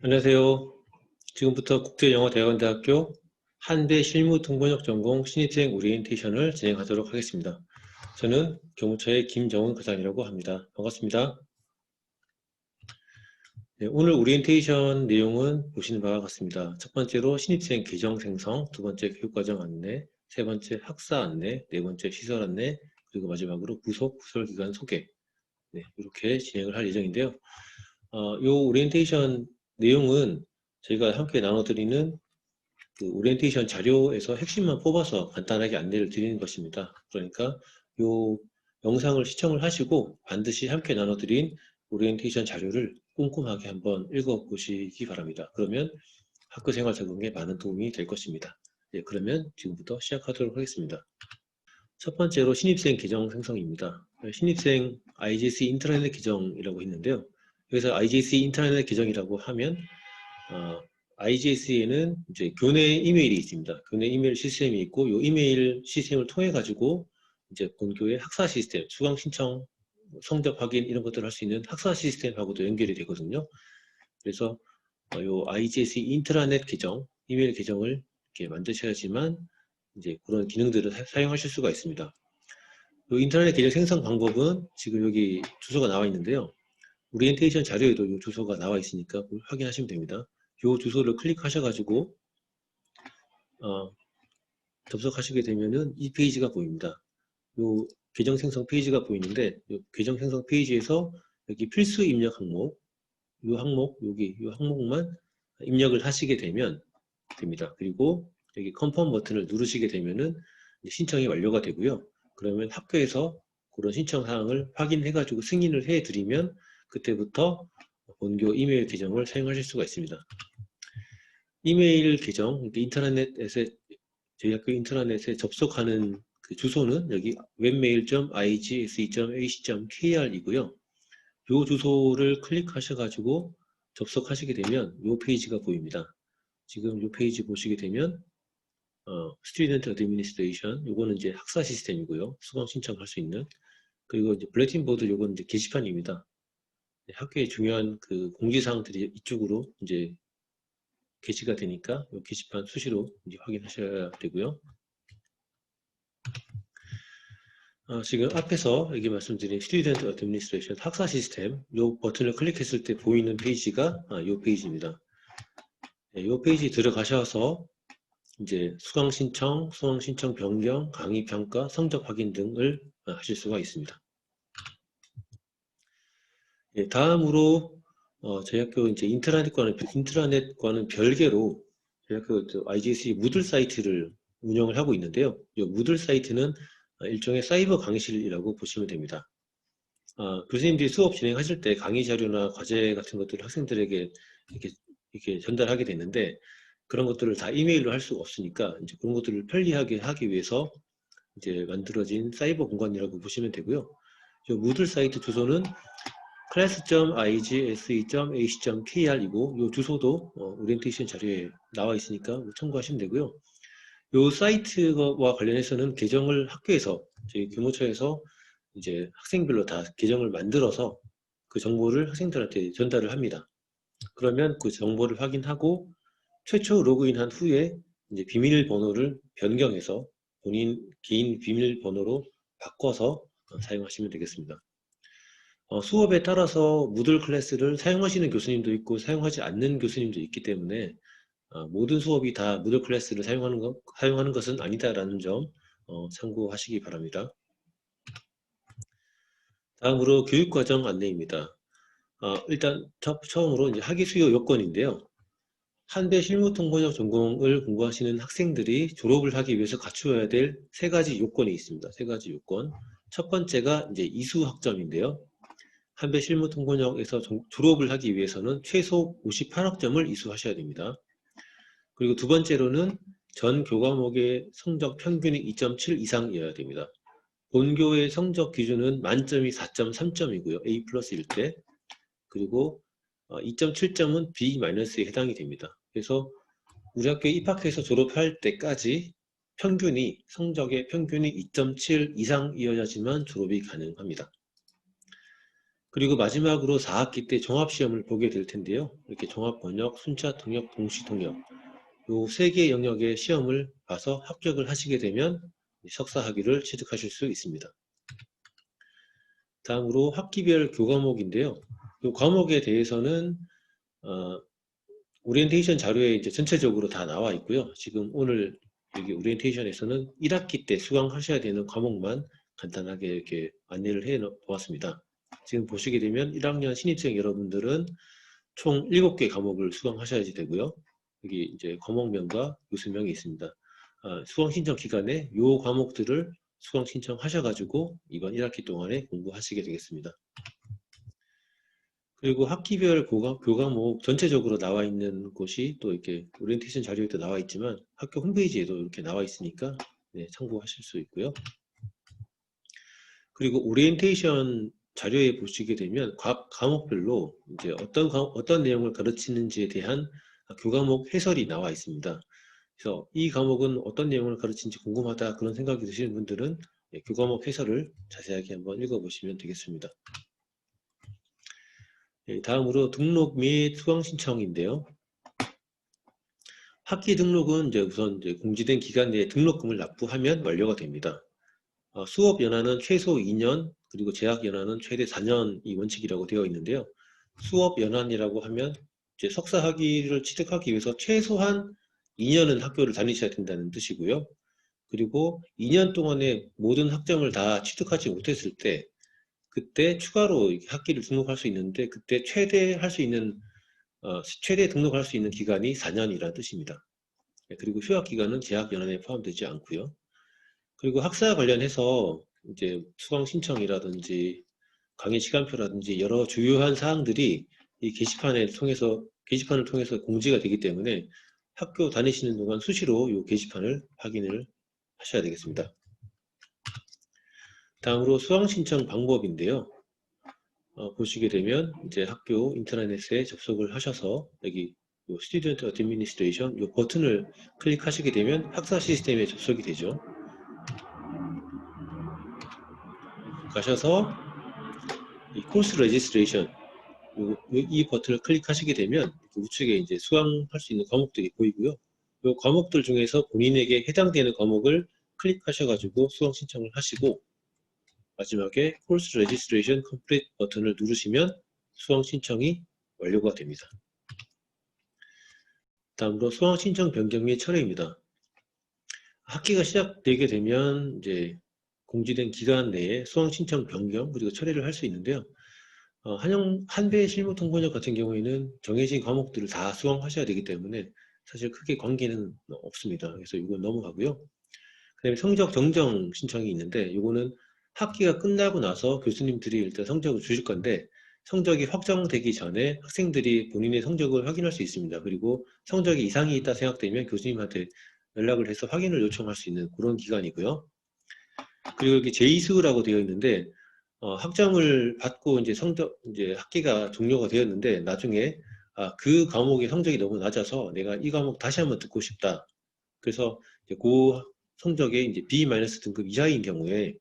안녕하세요. 지금부터 국제영어대학원대학교 한대 실무통번역 전공 신입생 오리엔테이션을 진행하도록 하겠습니다. 저는 교무처의 김정훈 과장이라고 합니다. 반갑습니다. 네, 오늘 오리엔테이션 내용은 보시는 바와 같습니다. 첫 번째로 신입생 계정 생성, 두 번째 교육과정 안내, 세 번째 학사 안내, 네 번째 시설 안내, 그리고 마지막으로 부속, 부설기관 소개. 네, 이렇게 진행을 할 예정인데요. 이 오리엔테이션 내용은 저희가 함께 나눠드리는 그 오리엔테이션 자료에서 핵심만 뽑아서 간단하게 안내를 드리는 것입니다. 그러니까 이 영상을 시청을 하시고 반드시 함께 나눠드린 오리엔테이션 자료를 꼼꼼하게 한번 읽어보시기 바랍니다. 그러면 학교생활 적응에 많은 도움이 될 것입니다. 네, 그러면 지금부터 시작하도록 하겠습니다. 첫 번째로 신입생 계정 생성입니다. 신입생 IGC 인트라넷 계정이라고 했는데요. 여기서 IGC 인트라넷 계정이라고 하면 IGS에는 이제 교내 이메일이 있습니다. 교내 이메일 시스템이 있고, 이 이메일 시스템을 통해 가지고 이제 본교의 학사 시스템, 수강 신청, 성적 확인 이런 것들을 할 수 있는 학사 시스템하고도 연결이 되거든요. 그래서 이 IGS 인트라넷 계정, 이메일 계정을 이렇게 만드셔야지만 이제 그런 기능들을 사용하실 수가 있습니다. 이 인터넷 계정 생성 방법은 지금 여기 주소가 나와 있는데요. 오리엔테이션 자료에도 이 주소가 나와 있으니까 확인하시면 됩니다. 이 주소를 클릭하셔가지고 접속하시게 되면은 이 페이지가 보입니다. 이 계정 생성 페이지가 보이는데 이 계정 생성 페이지에서 여기 필수 입력 항목, 이 항목, 이 항목만 입력을 하시게 되면 됩니다. 그리고 여기 컨펌 버튼을 누르시게 되면은 신청이 완료가 되고요. 그러면 학교에서 그런 신청 사항을 확인해가지고 승인을 해드리면 그때부터 본교 이메일 계정을 사용하실 수가 있습니다. 이메일 계정, 인터넷에 저희 학교 인트라넷에 접속하는 그 주소는 여기 webmail.igse.ac.kr이고요. 이 주소를 클릭하셔가지고 접속하시게 되면 이 페이지가 보입니다. 지금 이 페이지 보시게 되면 Student Administration, 요거는 이제 학사 시스템이고요. 수강 신청할 수 있는. 그리고 이제 블레틴 보드, 요거는 이제 게시판입니다. 학교의 중요한 그 공지사항들이 이쪽으로 이제 게시가 되니까 이 게시판 수시로 이제 확인하셔야 되고요. 지금 앞에서 여기 말씀드린 Student Administration 학사 시스템 이 버튼을 클릭했을 때 보이는 페이지가 이 페이지입니다. 네, 이 페이지 들어가셔서 이제 수강 신청 변경, 강의 평가, 성적 확인 등을 하실 수가 있습니다. 네, 다음으로 저희 학교 이제 인트라넷과는 별개로 저희 학교 IGC 무들 사이트를 운영을 하고 있는데요. 이 무들 사이트는 일종의 사이버 강의실이라고 보시면 됩니다. 교수님들이 수업 진행하실 때 강의 자료나 과제 같은 것들을 학생들에게 이렇게 전달하게 됐는데 그런 것들을 다 이메일로 할 수가 없으니까 이제 그런 것들을 편리하게 하기 위해서 이제 만들어진 사이버 공간이라고 보시면 되고요. 이 무들 사이트 주소는 class.igse.ac.kr이고 이 주소도 오리엔테이션 자료에 나와 있으니까 참고하시면 되고요. 이 사이트와 관련해서는 계정을 학교에서 저희 교무처에서 이제 학생별로 다 계정을 만들어서 그 정보를 학생들한테 전달을 합니다. 그러면 그 정보를 확인하고 최초 로그인한 후에 이제 비밀번호를 변경해서 본인 개인 비밀번호로 바꿔서 사용하시면 되겠습니다. 수업에 따라서 무들 클래스를 사용하시는 교수님도 있고 사용하지 않는 교수님도 있기 때문에 모든 수업이 다 무들 클래스를 사용하는 것은 아니다라는 점 참고하시기 바랍니다. 다음으로 교육과정 안내입니다. 일단 처음으로 이제 학위 수요 요건인데요. 한대 실무통번역 전공을 공부하시는 학생들이 졸업을 하기 위해서 갖추어야 될 세 가지 요건이 있습니다. 세 가지 요건. 첫 번째가 이제 이수학점인데요. 한배 실무통번역에서 졸업을 하기 위해서는 최소 58학점을 이수하셔야 됩니다. 그리고 두 번째로는 전 교과목의 성적 평균이 2.7 이상이어야 됩니다. 본교의 성적 기준은 만점이 4.3점이고요. A 플러스일 때. 그리고 2.7점은 B-에 해당이 됩니다. 그래서 우리 학교에 입학해서 졸업할 때까지 성적의 평균이 2.7 이상이어야지만 졸업이 가능합니다. 그리고 마지막으로 4학기 때 종합시험을 보게 될 텐데요. 이렇게 종합번역, 순차통역, 동시통역 요 세 개 영역의 시험을 봐서 합격을 하시게 되면 석사 학위를 취득하실 수 있습니다. 다음으로 학기별 교과목인데요. 이 과목에 대해서는 오리엔테이션 자료에 이제 전체적으로 다 나와 있고요. 지금 오늘 여기 오리엔테이션에서는 1학기 때 수강하셔야 되는 과목만 간단하게 이렇게 안내를 해 놓았습니다. 지금 보시게 되면 1학년 신입생 여러분들은 총 7개 과목을 수강하셔야지 되고요. 여기 이제 과목명과 교수명이 있습니다. 수강 신청 기간에 이 과목들을 수강 신청하셔가지고 이번 1학기 동안에 공부하시게 되겠습니다. 그리고 학기별 교과목 전체적으로 나와 있는 곳이 또 이렇게 오리엔테이션 자료에도 나와 있지만 학교 홈페이지에도 이렇게 나와 있으니까 네, 참고하실 수 있고요. 그리고 오리엔테이션 자료에 보시게 되면 각 과목별로 이제 어떤 내용을 가르치는지에 대한 교과목 해설이 나와 있습니다. 그래서 이 과목은 어떤 내용을 가르치는지 궁금하다 그런 생각이 드시는 분들은 교과목 해설을 자세하게 한번 읽어보시면 되겠습니다. 다음으로 등록 및 수강 신청인데요. 학기 등록은 이제 우선 이제 공지된 기간 내에 등록금을 납부하면 완료가 됩니다. 수업 연한은 최소 2년, 그리고 재학 연한은 최대 4년이 원칙이라고 되어 있는데요. 수업 연한이라고 하면 이제 석사 학위를 취득하기 위해서 최소한 2년은 학교를 다니셔야 된다는 뜻이고요. 그리고 2년 동안에 모든 학점을 다 취득하지 못했을 때 그때 추가로 학기를 등록할 수 있는데 그때 최대 등록할 수 있는 기간이 4년이라는 뜻입니다. 그리고 휴학 기간은 재학 연한에 포함되지 않고요. 그리고 학사 관련해서 이제 수강 신청이라든지 강의 시간표라든지 여러 주요한 사항들이 이 게시판을 통해서 공지가 되기 때문에 학교 다니시는 동안 수시로 이 게시판을 확인을 하셔야 되겠습니다. 다음으로 수강 신청 방법인데요. 보시게 되면 이제 학교 인터넷에 접속을 하셔서 여기 스튜던트 어드미니스트레이션 이 버튼을 클릭하시게 되면 학사 시스템에 접속이 되죠. 가셔서 이 코스 레지스트레이션 이 버튼을 클릭하시게 되면 우측에 이제 수강할 수 있는 과목들이 보이고요. 이 과목들 중에서 본인에게 해당되는 과목을 클릭하셔가지고 수강 신청을 하시고 마지막에 코스 레지스트레이션 컴플리트 버튼을 누르시면 수강 신청이 완료가 됩니다. 다음으로 수강 신청 변경 및 철회입니다. 학기가 시작되게 되면 이제 공지된 기간 내에 수강 신청 변경 그리고 철회를 할 수 있는데요. 한배 실무 통번역 같은 경우에는 정해진 과목들을 다 수강하셔야 되기 때문에 사실 크게 관계는 없습니다. 그래서 이건 넘어가고요. 그 다음에 성적 정정 신청이 있는데 이거는 학기가 끝나고 나서 교수님들이 일단 성적을 주실 건데 성적이 확정되기 전에 학생들이 본인의 성적을 확인할 수 있습니다. 그리고 성적이 이상이 있다 생각되면 교수님한테 연락을 해서 확인을 요청할 수 있는 그런 기간이고요. 그리고 여기 제이수라고 되어 있는데 학점을 받고 이제 학기가 종료가 되었는데 나중에 그 과목의 성적이 너무 낮아서 내가 이 과목 다시 한번 듣고 싶다. 그래서 이제 그 성적에 이제 B- 등급 이하인 경우에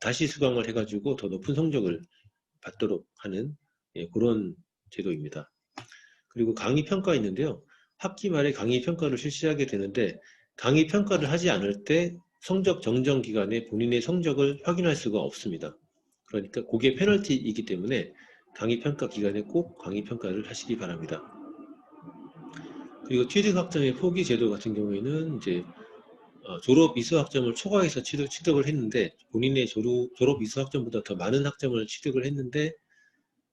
다시 수강을 해가지고 더 높은 성적을 받도록 하는 그런 제도입니다. 그리고 강의 평가 있는데요. 학기 말에 강의 평가를 실시하게 되는데 강의 평가를 하지 않을 때 성적 정정 기간에 본인의 성적을 확인할 수가 없습니다. 그러니까 그게 페널티이기 때문에 강의 평가 기간에 꼭 강의 평가를 하시기 바랍니다. 그리고 취득 학점의 포기 제도 같은 경우에는 이제 졸업 이수 학점을 초과해서 취득을 했는데 본인의 졸업 이수 학점보다 더 많은 학점을 취득을 했는데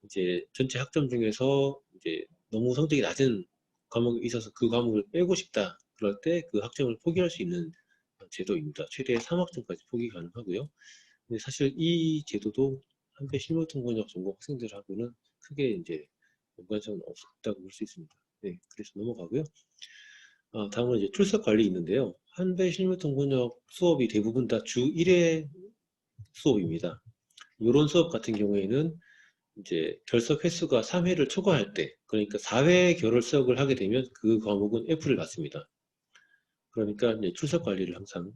이제 전체 학점 중에서 이제 너무 성적이 낮은 과목이 있어서 그 과목을 빼고 싶다. 그럴 때 그 학점을 포기할 수 있는 제도입니다. 최대 3학점까지 포기 가능하고요. 근데 사실 이 제도도 한배 실무통번역 전공 학생들하고는 크게 이제 연관성은 없다고 볼 수 있습니다. 네, 그래서 넘어가고요. 다음은 이제 출석 관리 있는데요. 한배 실무통번역 수업이 대부분 다 주 1회 수업입니다. 이런 수업 같은 경우에는 이제 결석 횟수가 3회를 초과할 때, 그러니까 4회 결석을 하게 되면 그 과목은 F를 받습니다. 그러니까 이제 출석 관리를 항상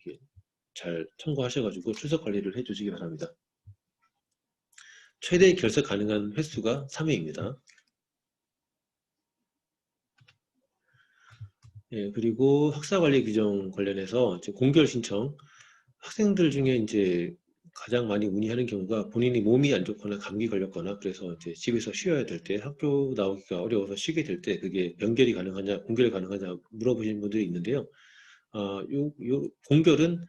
이렇게 잘 참고하셔가지고 출석 관리를 해주시기 바랍니다. 최대 결석 가능한 횟수가 3회입니다. 예, 그리고 학사관리 규정 관련해서 이제 공결 신청, 학생들 중에 이제 가장 많이 문의하는 경우가 본인이 몸이 안 좋거나 감기 걸렸거나 그래서 이제 집에서 쉬어야 될 때, 학교 나오기가 어려워서 쉬게 될 때 그게 연결이 가능하냐, 공결이 가능하냐 물어보시는 분들이 있는데요. 요 공결은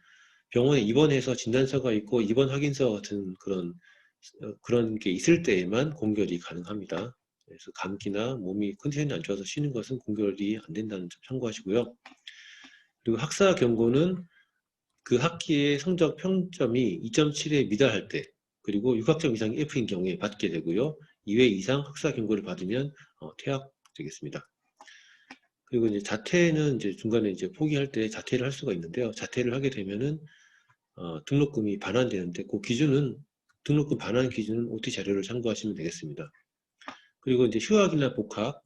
병원에 입원해서 진단서가 있고 입원 확인서 같은 그런 게 있을 때에만 공결이 가능합니다. 그래서 감기나 몸이 컨디션이 안 좋아서 쉬는 것은 공결이 안 된다는 점 참고하시고요. 그리고 학사 경고는 그 학기의 성적 평점이 2.7에 미달할 때, 그리고 6학점 이상이 F인 경우에 받게 되고요. 2회 이상 학사 경고를 받으면 퇴학되겠습니다. 그리고 이제 자퇴는 이제 중간에 이제 포기할 때 자퇴를 할 수가 있는데요. 자퇴를 하게 되면은 등록금이 반환되는데 그 기준은 등록금 반환 기준은 OT 자료를 참고하시면 되겠습니다. 그리고 이제 휴학이나 복학,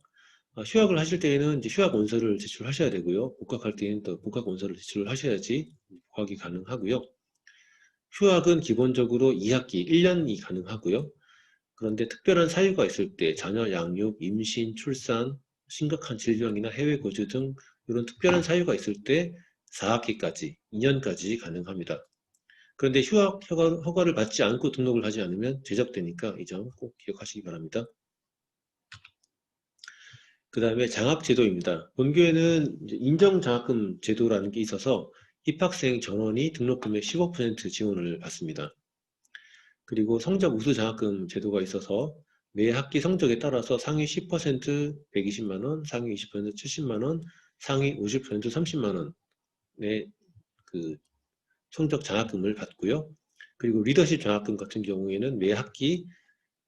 휴학을 하실 때에는 이제 휴학 원서를 제출하셔야 되고요. 복학할 때는 또 복학 원서를 제출을 하셔야지 복학이 가능하고요. 휴학은 기본적으로 2학기 1년이 가능하고요. 그런데 특별한 사유가 있을 때 자녀 양육, 임신, 출산, 심각한 질병이나 해외 거주 등 이런 특별한 사유가 있을 때 4학기까지, 2년까지 가능합니다. 그런데 휴학 허가를 받지 않고 등록을 하지 않으면 제적되니까 이 점 꼭 기억하시기 바랍니다. 그 다음에 장학제도입니다. 본교에는 인정장학금 제도라는 게 있어서 입학생 전원이 등록금의 15% 지원을 받습니다. 그리고 성적 우수 장학금 제도가 있어서 매 학기 성적에 따라서 상위 10% 120만원, 상위 20% 70만원, 상위 50% 30만원의 그 성적 장학금을 받고요. 그리고 리더십 장학금 같은 경우에는 매 학기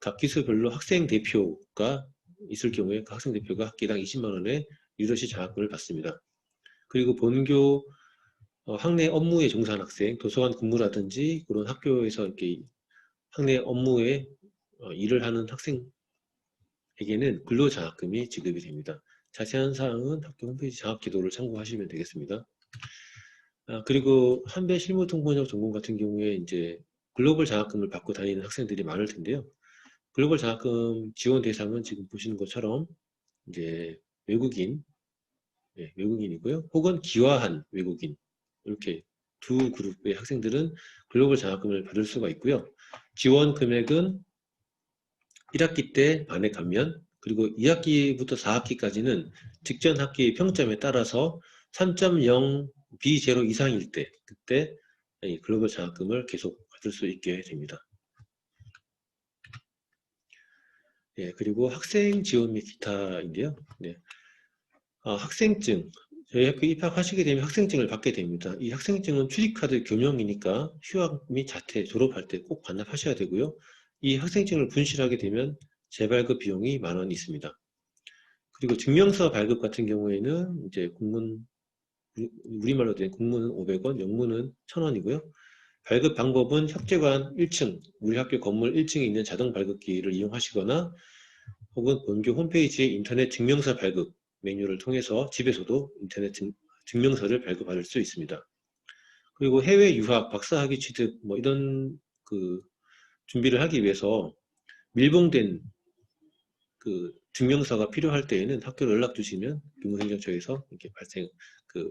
각 기수별로 학생 대표가 있을 경우에 그 학생 대표가 학기당 20만원의 리더십 장학금을 받습니다. 그리고 본교 학내 업무에 종사한 학생, 도서관 근무라든지 그런 학교에서 이렇게 학내 업무에 일을 하는 학생에게는 근로장학금이 지급이 됩니다. 자세한 사항은 학교 홈페이지 장학기도를 참고하시면 되겠습니다. 그리고 한배 실무통번역 전공 같은 경우에 이제 글로벌 장학금을 받고 다니는 학생들이 많을 텐데요. 글로벌 장학금 지원 대상은 지금 보시는 것처럼 이제 외국인, 외국인이고요. 혹은 기화한 외국인 이렇게 두 그룹의 학생들은 글로벌 장학금을 받을 수가 있고요. 지원 금액은 1학기 때 반액 감면, 그리고 2학기부터 4학기까지는 직전 학기 평점에 따라서 3.0 B0 이상일 때 그때 이 글로벌 장학금을 계속 받을 수 있게 됩니다. 네, 그리고 학생 지원 및 기타인데요. 네. 학생증, 저희 학교 입학하시게 되면 학생증을 받게 됩니다. 이 학생증은 출입카드 겸용이니까 휴학 및 자퇴, 졸업할 때 꼭 반납하셔야 되고요. 이 학생증을 분실하게 되면 재발급 비용이 10,000원 있습니다. 그리고 증명서 발급 같은 경우에는 이제 우리말로 된 국문은 500원, 영문은 1,000원이고요. 발급 방법은 혁재관 1층, 우리 학교 건물 1층에 있는 자동 발급기를 이용하시거나 혹은 본교 홈페이지의 인터넷 증명서 발급 메뉴를 통해서 집에서도 인터넷 증명서를 발급받을 수 있습니다. 그리고 해외 유학, 박사학위 취득 뭐 이런 그 준비를 하기 위해서 밀봉된 그 증명서가 필요할 때에는 학교로 연락 주시면 교무행정처에서 이렇게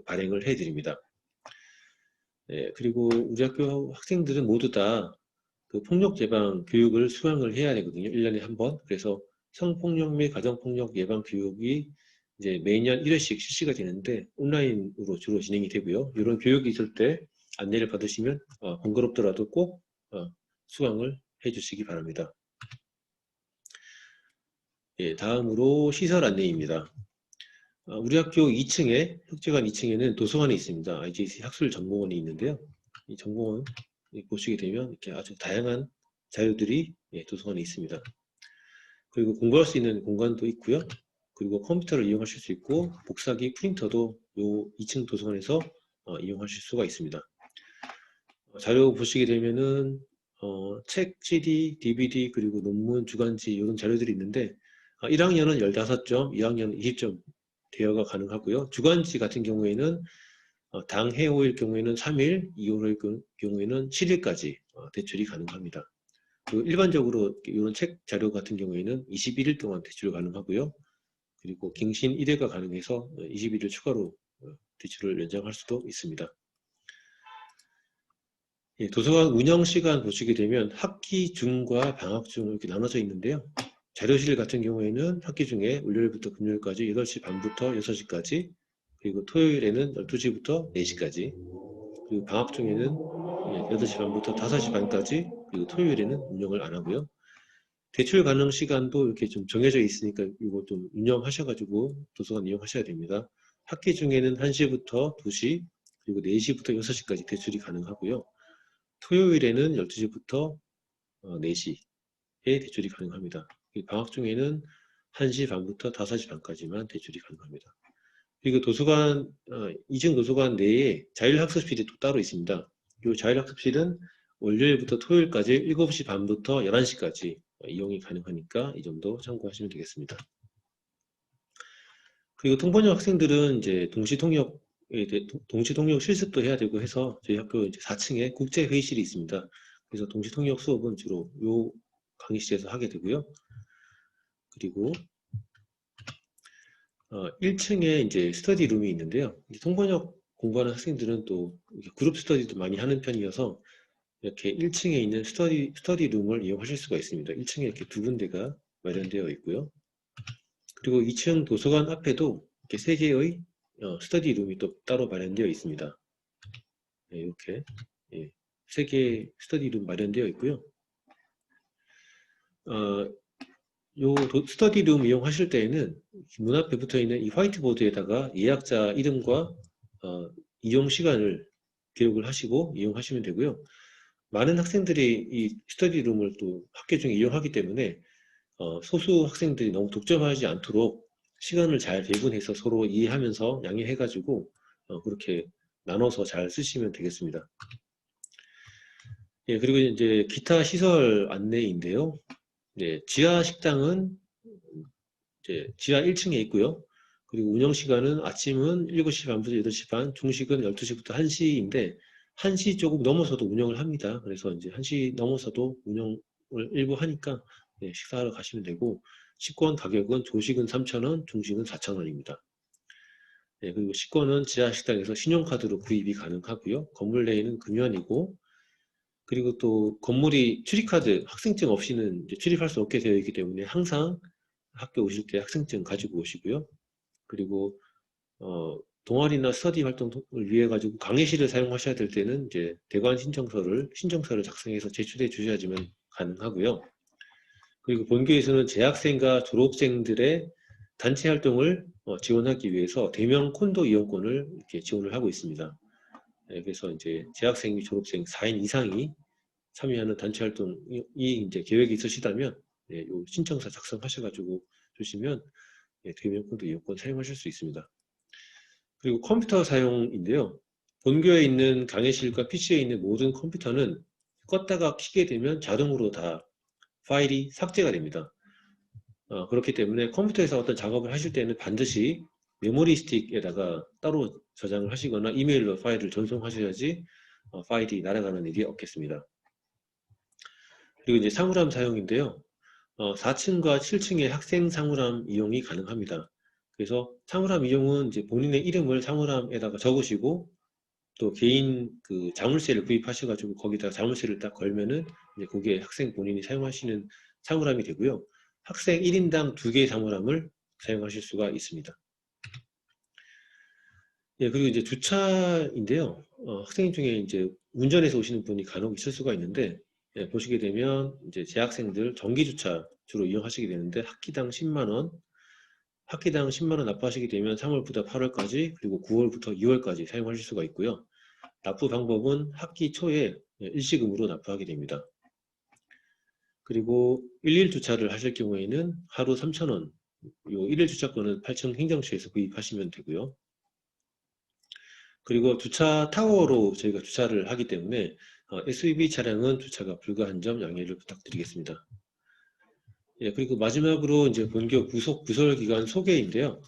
발행을 해드립니다. 네, 그리고 우리 학교 학생들은 모두 다 그 폭력 예방 교육을 수강을 해야 되거든요. 1년에 한 번. 그래서 성폭력 및 가정폭력 예방 교육이 이제 매년 1회씩 실시가 되는데 온라인으로 주로 진행이 되고요. 이런 교육이 있을 때 안내를 받으시면 번거롭더라도 꼭 수강을 해주시기 바랍니다. 예, 다음으로 시설 안내입니다. 우리 학교 2층에 혁재관 2층에는 도서관이 있습니다. IJC 학술 전공원이 있는데요. 이 전공원 보시게 되면 이렇게 아주 다양한 자료들이 도서관에 있습니다. 그리고 공부할 수 있는 공간도 있고요. 그리고 컴퓨터를 이용하실 수 있고 복사기, 프린터도 요 2층 도서관에서 이용하실 수가 있습니다. 자료 보시게 되면은 책, CD, DVD 그리고 논문, 주간지 이런 자료들이 있는데 1학년은 15점, 2학년은 20점 대여가 가능하고요. 주간지 같은 경우에는 당 해오일 경우에는 3일, 2호일 경우에는 7일까지 대출이 가능합니다. 그 일반적으로 이런 책 자료 같은 경우에는 21일 동안 대출 가능하고요. 그리고 갱신 1회가 가능해서 21일 추가로 대출을 연장할 수도 있습니다. 예, 도서관 운영 시간 보시게 되면 학기 중과 방학 중 이렇게 나눠져 있는데요. 자료실 같은 경우에는 학기 중에 월요일부터 금요일까지 8시 반부터 6시까지, 그리고 토요일에는 12시부터 4시까지, 그리고 방학 중에는 8시 반부터 5시 반까지, 그리고 토요일에는 운영을 안 하고요. 대출 가능 시간도 이렇게 좀 정해져 있으니까 이거 좀 운영하셔가지고 도서관 이용하셔야 됩니다. 학기 중에는 1시부터 2시, 그리고 4시부터 6시까지 대출이 가능하고요. 토요일에는 12시부터 4시에 대출이 가능합니다. 방학 중에는 1시 반부터 5시 반까지만 대출이 가능합니다. 그리고 도서관, 2층 도서관 내에 자율학습실이 또 따로 있습니다. 이 자율학습실은 월요일부터 토요일까지 7시 반부터 11시까지 이용이 가능하니까 이 점도 참고하시면 되겠습니다. 그리고 통번역 학생들은 이제 동시통역 실습도 해야 되고 해서 저희 학교 이제 4층에 국제회의실이 있습니다. 그래서 동시통역 수업은 주로 요 강의실에서 하게 되고요. 그리고 1층에 이제 스터디룸이 있는데요. 통번역 공부하는 학생들은 또 그룹 스터디도 많이 하는 편이어서 이렇게 1층에 있는 스터디룸을 이용하실 수가 있습니다. 1층에 이렇게 두 군데가 마련되어 있고요. 그리고 2층 도서관 앞에도 이렇게 3개의 스터디룸이 또 따로 마련되어 있습니다. 네, 이렇게 3개의 스터디룸 마련되어 있고요. 요 스터디룸 이용하실 때에는 문 앞에 붙어 있는 이 화이트보드에다가 예약자 이름과 이용 시간을 기록을 하시고 이용하시면 되고요. 많은 학생들이 이 스터디룸을 또 학교 중에 이용하기 때문에 소수 학생들이 너무 독점하지 않도록 시간을 잘 배분해서 서로 이해하면서 양해해가지고 그렇게 나눠서 잘 쓰시면 되겠습니다. 예, 그리고 이제 기타 시설 안내인데요. 네, 지하 식당은 이제 지하 1층에 있고요. 그리고 운영 시간은 아침은 7시 반부터 8시 반, 중식은 12시부터 1시인데 1시 조금 넘어서도 운영을 합니다. 그래서 이제 1시 넘어서도 운영을 일부 하니까 네, 식사하러 가시면 되고, 식권 가격은 조식은 3,000원, 중식은 4,000원입니다. 네, 그리고 식권은 지하 식당에서 신용카드로 구입이 가능하고요. 건물 내에는 금연이고, 그리고 또 건물이 출입카드, 학생증 없이는 이제 출입할 수 없게 되어 있기 때문에 항상 학교 오실 때 학생증 가지고 오시고요. 그리고 동아리나 스터디 활동을 위해 가지고 강의실을 사용하셔야 될 때는 이제 대관 신청서를 작성해서 제출해 주셔야지만 가능하고요. 그리고 본교에서는 재학생과 졸업생들의 단체 활동을 지원하기 위해서 대면 콘도 이용권을 이렇게 지원을 하고 있습니다. 네, 그래서 이제 재학생 및 졸업생 4인 이상이 참여하는 단체 활동이 이제 계획이 있으시다면 네, 요 신청서 작성하셔가지고 주시면 네, 대면 콘도 이용권 사용하실 수 있습니다. 그리고 컴퓨터 사용인데요. 본교에 있는 강의실과 PC에 있는 모든 컴퓨터는 껐다가 켜게 되면 자동으로 다 파일이 삭제가 됩니다. 그렇기 때문에 컴퓨터에서 어떤 작업을 하실 때는 반드시 메모리 스틱에다가 따로 저장을 하시거나 이메일로 파일을 전송하셔야지 파일이 날아가는 일이 없겠습니다. 그리고 이제 사물함 사용인데요. 4층과 7층의 학생 사물함 이용이 가능합니다. 그래서 사물함 이용은 이제 본인의 이름을 사물함에다가 적으시고 또 개인 그 자물쇠를 구입하셔가지고 거기다 자물쇠를 딱 걸면은 이제 그게 학생 본인이 사용하시는 사물함이 되고요. 학생 1인당 2개의 사물함을 사용하실 수가 있습니다. 예, 그리고 이제 주차인데요. 학생 중에 이제 운전해서 오시는 분이 간혹 있을 수가 있는데, 예, 보시게 되면 이제 재학생들 전기주차 주로 이용하시게 되는데, 학기당 10만 원 납부하시게 되면 3월부터 8월까지, 그리고 9월부터 2월까지 사용하실 수가 있고요. 납부 방법은 학기 초에 일시금으로 납부하게 됩니다. 그리고 일일 주차를 하실 경우에는 하루 3,000원, 요 일일 주차권은 8층 행정처에서 구입하시면 되고요. 그리고 주차 타워로 저희가 주차를 하기 때문에 SUV 차량은 주차가 불가한 점 양해를 부탁드리겠습니다. 예, 그리고 마지막으로 이제 본교 부설 기관 소개인데요.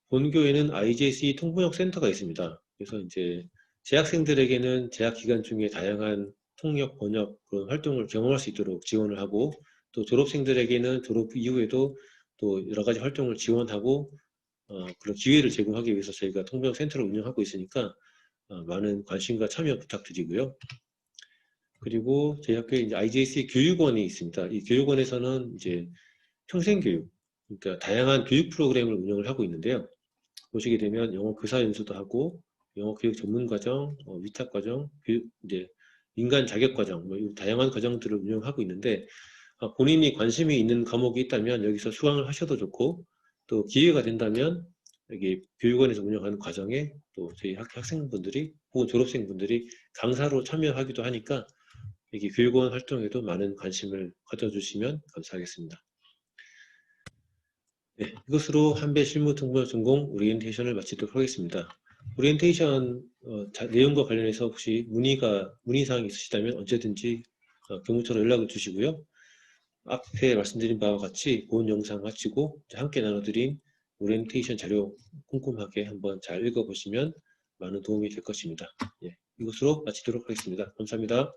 본교에는 IJC 통번역 센터가 있습니다. 그래서 이제 재학생들에게는 재학 기간 중에 다양한 통역, 번역 그런 활동을 경험할 수 있도록 지원을 하고 또 졸업생들에게는 졸업 이후에도 또 여러 가지 활동을 지원하고 그런 기회를 제공하기 위해서 저희가 통번역센터를 운영하고 있으니까 많은 관심과 참여 부탁드리고요. 그리고 저희 학교에 이제 IJC 교육원이 있습니다. 이 교육원에서는 이제 평생교육, 그러니까 다양한 교육 프로그램을 운영을 하고 있는데요. 보시게 되면 영어 교사 연수도 하고 영어 교육 전문 과정, 위탁 과정, 교육 이제 인간 자격 과정, 뭐 다양한 과정들을 운영하고 있는데 본인이 관심이 있는 과목이 있다면 여기서 수강을 하셔도 좋고 또 기회가 된다면 여기 교육원에서 운영하는 과정에 또 저희 학생분들이 혹은 졸업생분들이 강사로 참여하기도 하니까 여기 교육원 활동에도 많은 관심을 가져주시면 감사하겠습니다. 네, 이것으로 한배 실무 통번역 전공 오리엔테이션을 마치도록 하겠습니다. 오리엔테이션 내용과 관련해서 혹시 문의사항이 있으시다면 언제든지 교무처로 연락을 주시고요. 앞에 말씀드린 바와 같이 본 영상 마치고 함께 나눠드린 오리엔테이션 자료 꼼꼼하게 한번 잘 읽어보시면 많은 도움이 될 것입니다. 예, 이것으로 마치도록 하겠습니다. 감사합니다.